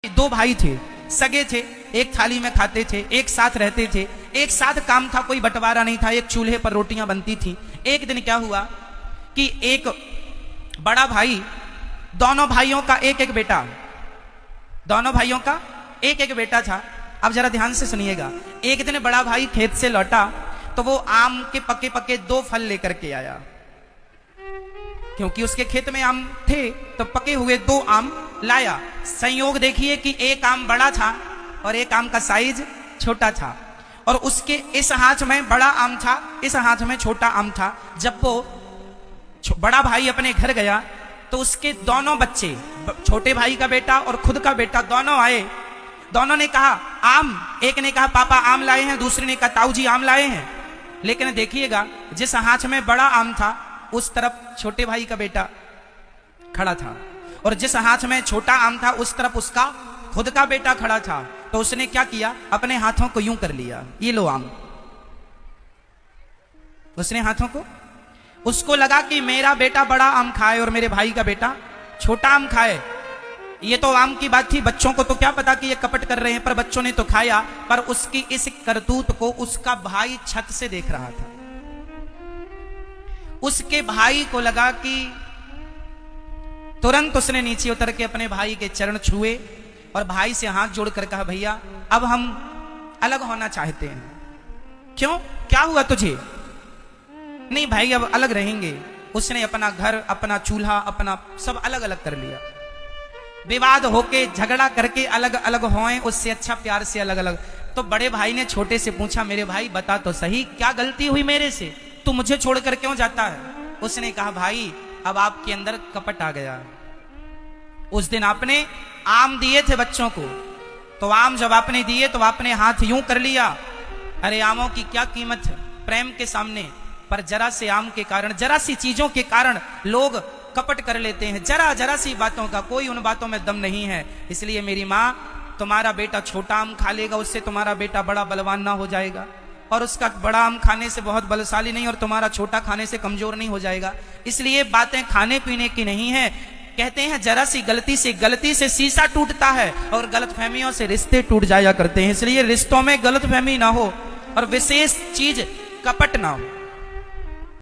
दो भाई थे, सगे थे, एक थाली में खाते थे, एक साथ रहते थे, एक साथ काम था, कोई बंटवारा नहीं था, एक चूल्हे पर रोटियां बनती थी। एक दिन क्या हुआ कि एक बड़ा भाई, दोनों भाइयों का एक एक बेटा, दोनों भाइयों का एक एक बेटा था। अब जरा ध्यान से सुनिएगा। एक दिन बड़ा भाई खेत से लौटा तो वो आम के पके पके 2 फल लेकर के आया, क्योंकि उसके खेत में आम थे तो पके हुए 2 आम लाया। संयोग देखिए कि एक आम बड़ा था और एक आम का साइज छोटा था, और उसके इस हाथ में बड़ा आम था, इस हाथ में छोटा आम था। जब वो बड़ा भाई अपने घर गया तो उसके दोनों बच्चे, छोटे भाई का बेटा और खुद का बेटा, दोनों आए। दोनों ने कहा आम, एक ने कहा पापा आम लाए हैं, दूसरे ने कहा ताऊ जी आम लाए हैं। लेकिन देखिएगा, जिस हाथ में बड़ा आम था उस तरफ छोटे भाई का बेटा खड़ा था, और जिस हाथ में छोटा आम था उस तरफ उसका खुद का बेटा खड़ा था। तो उसने क्या किया, अपने हाथों को यूं कर लिया, ये लो आम। उसने हाथों को, उसको लगा कि मेरा बेटा बड़ा आम खाए और मेरे भाई का बेटा छोटा आम खाए। ये तो आम की बात थी, बच्चों को तो क्या पता कि ये कपट कर रहे हैं, पर बच्चों ने तो खाया। पर उसकी इस करतूत को उसका भाई छत से देख रहा था। उसके भाई को लगा कि, तुरंत उसने नीचे उतर के अपने भाई के चरण छुए और भाई से हाथ जोड़कर कहा भैया अब हम अलग होना चाहते हैं। क्यों, क्या हुआ तुझे? नहीं भाई अब अलग रहेंगे। उसने अपना घर, अपना चूल्हा, अपना सब अलग अलग कर लिया। विवाद होके, झगड़ा करके अलग अलग होए, उससे अच्छा प्यार से अलग अलग। तो बड़े भाई ने छोटे से पूछा मेरे भाई बता तो सही, क्या गलती हुई मेरे से, तू मुझे छोड़कर क्यों जाता है? उसने कहा भाई अब आपके अंदर कपट आ गया। उस दिन आपने आम दिए थे बच्चों को, तो आम जब आपने दिए तो आपने हाथ यूं कर लिया। अरे आमों की क्या कीमत है प्रेम के सामने, पर जरा से आम के कारण, जरा सी चीजों के कारण लोग कपट कर लेते हैं। जरा जरा सी बातों का, कोई उन बातों में दम नहीं है। इसलिए मेरी माँ, तुम्हारा बेटा छोटा आम खा लेगा, उससे तुम्हारा बेटा बड़ा बलवान ना हो जाएगा, और उसका बड़ा आम खाने से बहुत बलशाली नहीं, और तुम्हारा छोटा खाने से कमजोर नहीं हो जाएगा। इसलिए बातें खाने पीने की नहीं है। कहते हैं जरा सी गलती से शीशा टूटता है, और गलतफहमियों से रिश्ते टूट जाया करते हैं। इसलिए रिश्तों में गलतफहमी ना हो, और विशेष चीज कपट ना हो।